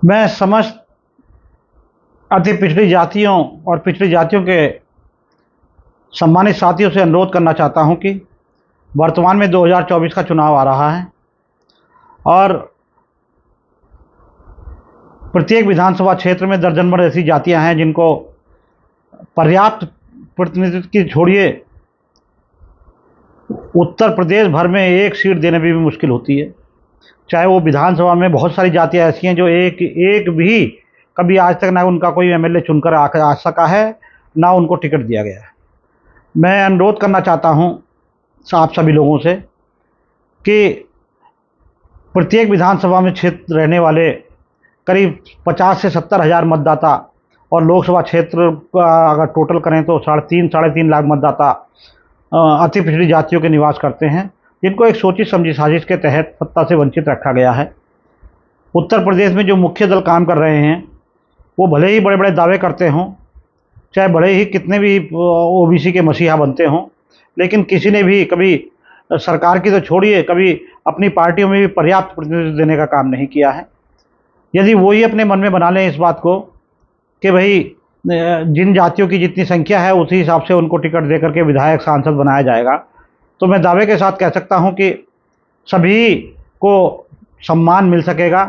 मैं समस्त अति पिछड़ी जातियों और पिछड़ी जातियों के सम्मानित साथियों से अनुरोध करना चाहता हूं कि वर्तमान में 2024 का चुनाव आ रहा है और प्रत्येक विधानसभा क्षेत्र में दर्जन भर ऐसी जातियां हैं जिनको पर्याप्त प्रतिनिधित्व की छोड़िए उत्तर प्रदेश भर में एक सीट देने में भी मुश्किल होती है। चाहे वो विधानसभा में बहुत सारी जातियां ऐसी हैं जो एक एक भी कभी आज तक ना उनका कोई एमएलए चुनकर आ सका है, ना उनको टिकट दिया गया है। मैं अनुरोध करना चाहता हूं आप सभी लोगों से कि प्रत्येक विधानसभा में क्षेत्र रहने वाले करीब 50 से 70 हज़ार मतदाता और लोकसभा क्षेत्र का अगर टोटल करें तो साढ़े तीन लाख मतदाता अति पिछड़ी जातियों के निवास करते हैं, जिनको एक सोची समझी साजिश के तहत सत्ता से वंचित रखा गया है। उत्तर प्रदेश में जो मुख्य दल काम कर रहे हैं वो भले ही बड़े बड़े दावे करते हों, चाहे बड़े ही कितने भी ओबीसी के मसीहा बनते हों, लेकिन किसी ने भी कभी सरकार की तो छोड़िए, कभी अपनी पार्टियों में भी पर्याप्त प्रतिनिधित्व देने का काम नहीं किया है। यदि वो ही अपने मन में बना लें इस बात को कि भाई जिन जातियों की जितनी संख्या है उसी हिसाब से उनको टिकट देकर के विधायक सांसद बनाया जाएगा, तो मैं दावे के साथ कह सकता हूं कि सभी को सम्मान मिल सकेगा।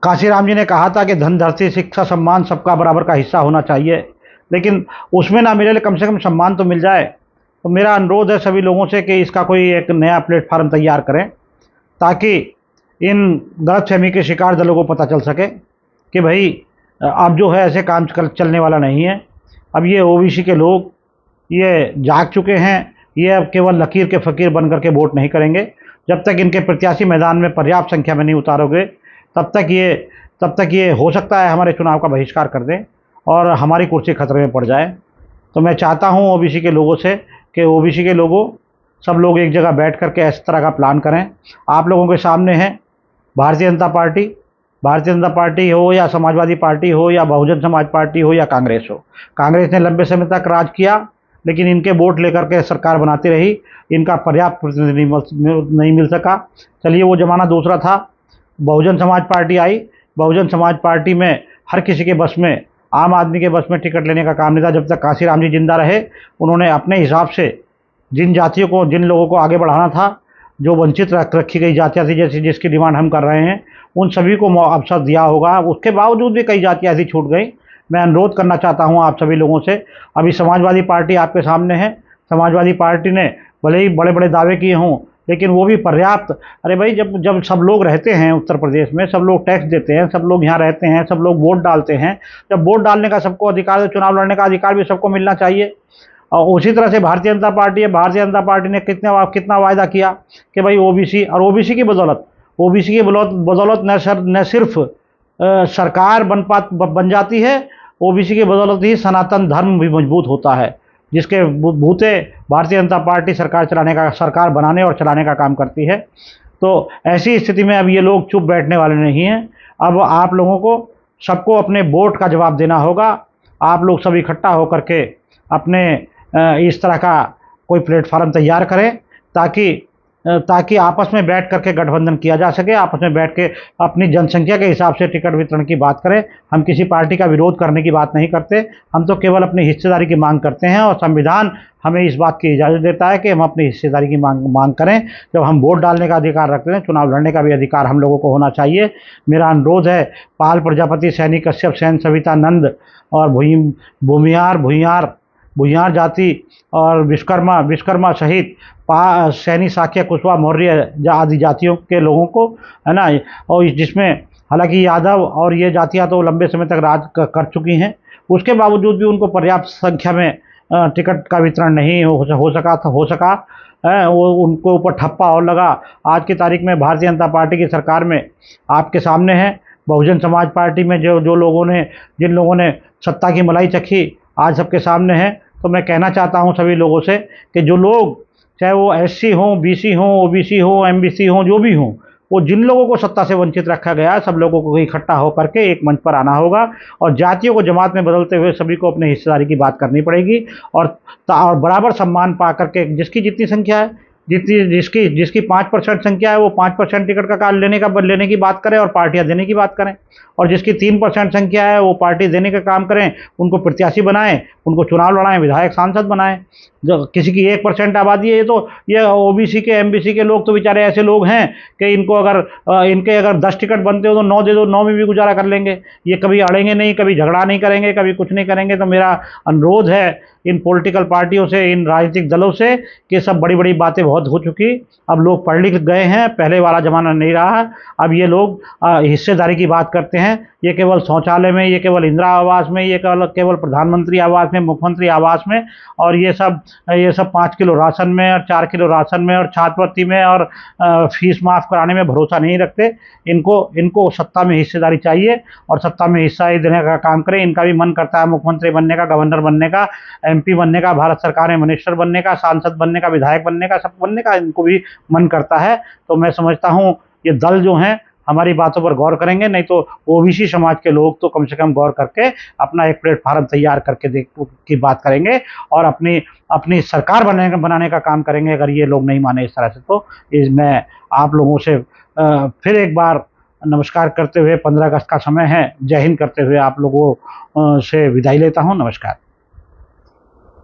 काशीराम जी ने कहा था कि धन धरती शिक्षा सम्मान सबका बराबर का हिस्सा होना चाहिए, लेकिन उसमें ना मिले कम से कम सम्मान तो मिल जाए। तो मेरा अनुरोध है सभी लोगों से कि इसका कोई एक नया प्लेटफार्म तैयार करें ताकि इन गलतफहमी के शिकार दलों को पता चल सके कि भाई अब जो है ऐसे काम चलने वाला नहीं है। अब ये ओबीसी के लोग ये जाग चुके हैं, ये अब केवल लकीर के फ़कीर बन करके वोट नहीं करेंगे। जब तक इनके प्रत्याशी मैदान में पर्याप्त संख्या में नहीं उतारोगे तब तक ये हो सकता है हमारे चुनाव का बहिष्कार कर दें और हमारी कुर्सी खतरे में पड़ जाए। तो मैं चाहता हूं ओबीसी के लोगों से कि ओबीसी के लोगों सब लोग एक जगह बैठ करके इस तरह का प्लान करें। आप लोगों के सामने है भारतीय जनता पार्टी हो या समाजवादी पार्टी हो या बहुजन समाज पार्टी हो या कांग्रेस हो। कांग्रेस ने लंबे समय तक राज किया, लेकिन इनके वोट लेकर के सरकार बनाती रही, इनका पर्याप्त प्रतिनिधि नहीं मिल सका। चलिए वो ज़माना दूसरा था, बहुजन समाज पार्टी आई। बहुजन समाज पार्टी में हर किसी के बस में, आम आदमी के बस में टिकट लेने का काम नहीं था। जब तक काशीराम जी जिंदा रहे उन्होंने अपने हिसाब से जिन जातियों को, जिन लोगों को आगे बढ़ाना था, जो वंचित रखी गई जातियाँ थी, जैसी जिसकी डिमांड हम कर रहे हैं, उन सभी को अवसर दिया होगा। उसके बावजूद भी कई जातियाँ ऐसी छूट गई। मैं अनुरोध करना चाहता हूँ आप सभी लोगों से, अभी समाजवादी पार्टी आपके सामने है। समाजवादी पार्टी ने भले ही बड़े बड़े दावे किए हों, लेकिन वो भी पर्याप्त, अरे भाई जब जब सब लोग रहते हैं उत्तर प्रदेश में, सब लोग टैक्स देते हैं, सब लोग यहाँ रहते हैं, सब लोग वोट डालते हैं, जब वोट डालने का सबको अधिकार है, चुनाव लड़ने का अधिकार भी सबको मिलना चाहिए। और उसी तरह से भारतीय जनता पार्टी है। भारतीय जनता पार्टी ने कितना वायदा किया कि भाई ओबीसी की बदौलत, बदौलत न सिर्फ सरकार बन जाती है, ओबीसी की बदौलत ही सनातन धर्म भी मजबूत होता है, जिसके बूते भारतीय जनता पार्टी सरकार बनाने और चलाने का काम करती है। तो ऐसी स्थिति में अब ये लोग चुप बैठने वाले नहीं हैं। अब आप लोगों को सबको अपने वोट का जवाब देना होगा। आप लोग सब इकट्ठा होकर के अपने इस तरह का कोई प्लेटफार्म तैयार करें ताकि आपस में बैठ करके गठबंधन किया जा सके, आपस में बैठ के अपनी जनसंख्या के हिसाब से टिकट वितरण की बात करें। हम किसी पार्टी का विरोध करने की बात नहीं करते, हम तो केवल अपनी हिस्सेदारी की मांग करते हैं और संविधान हमें इस बात की इजाज़त देता है कि हम अपनी हिस्सेदारी की मांग करें। जब हम वोट डालने का अधिकार रखते हैं, चुनाव लड़ने का भी अधिकार हम लोगों को होना चाहिए। मेरा अनुरोध है, पाल प्रजापति, सैनी कश्यप, सेन सविता, नंद और भूमियार जाति और विश्वकर्मा सहित सैनी, साक्य, कुशवाहा, मौर्य आदि जातियों के लोगों को, है ना, और जिसमें हालांकि यादव और ये जातियां तो लंबे समय तक राज कर चुकी हैं, उसके बावजूद भी उनको पर्याप्त संख्या में टिकट का वितरण नहीं हो सका वो उनको ऊपर ठप्पा और लगा। आज की तारीख में भारतीय जनता पार्टी की सरकार में आपके सामने है, बहुजन समाज पार्टी में जिन लोगों ने सत्ता की मलाई चखी, आज सबके सामने है। तो मैं कहना चाहता हूं सभी लोगों से कि जो लोग, चाहे वो एससी हों, बीसी हों, ओबीसी हों, एमबीसी हों, जो भी हों, वो जिन लोगों को सत्ता से वंचित रखा गया है, सब लोगों को इकट्ठा होकर के एक मंच पर आना होगा और जातियों को जमात में बदलते हुए सभी को अपने हिस्सेदारी की बात करनी पड़ेगी और बराबर सम्मान पा करके जिसकी जितनी संख्या है जितनी जिसकी जिसकी 5% संख्या है वो 5% टिकट का कार्ड लेने की बात करें और पार्टियां देने की बात करें, और जिसकी 3% संख्या है वो पार्टी देने का काम करें, उनको प्रत्याशी बनाएं, उनको चुनाव लड़ाएं, विधायक सांसद बनाएं। जो किसी की 1% आबादी है, तो ये ओबीसी के एमबीसी के लोग तो बेचारे ऐसे लोग हैं कि इनके अगर 10 टिकट बनते हो तो 9 दे दो, 9 में भी गुजारा कर लेंगे। ये कभी अड़ेंगे नहीं, कभी झगड़ा नहीं करेंगे, कभी कुछ नहीं करेंगे। तो मेरा अनुरोध है इन पॉलिटिकल पार्टियों से, इन राजनीतिक दलों से, कि सब बड़ी बड़ी बातें बहुत हो चुकी, अब लोग पढ़ लिख गए हैं, पहले वाला ज़माना नहीं रहा। अब ये लोग हिस्सेदारी की बात करते हैं। ये केवल शौचालय में, ये केवल इंदिरा आवास में, ये केवल प्रधानमंत्री आवास में, मुख्यमंत्री आवास में, और ये सब 5 किलो राशन में और 4 किलो राशन में और छात्रवृत्ति में और फीस माफ़ कराने में भरोसा नहीं रखते। इनको सत्ता में हिस्सेदारी चाहिए और सत्ता में हिस्सा देने का काम करें। इनका भी मन करता है मुख्यमंत्री बनने का, गवर्नर बनने का, एमपी बनने का, भारत सरकार में मिनिस्टर बनने का, सांसद बनने का, विधायक बनने का, सब बनने का इनको भी मन करता है। तो मैं समझता हूँ ये दल जो हैं हमारी बातों पर गौर करेंगे, नहीं तो ओबीसी समाज के लोग तो कम से कम गौर करके अपना एक प्लेटफार्म तैयार करके की बात करेंगे और अपनी सरकार बनाने का काम करेंगे। अगर ये लोग नहीं माने इस तरह से, तो मैं आप लोगों से फिर एक बार नमस्कार करते हुए, 15 अगस्त का समय है, जय हिंद करते हुए आप लोगों से विदाई लेता हूँ। नमस्कार।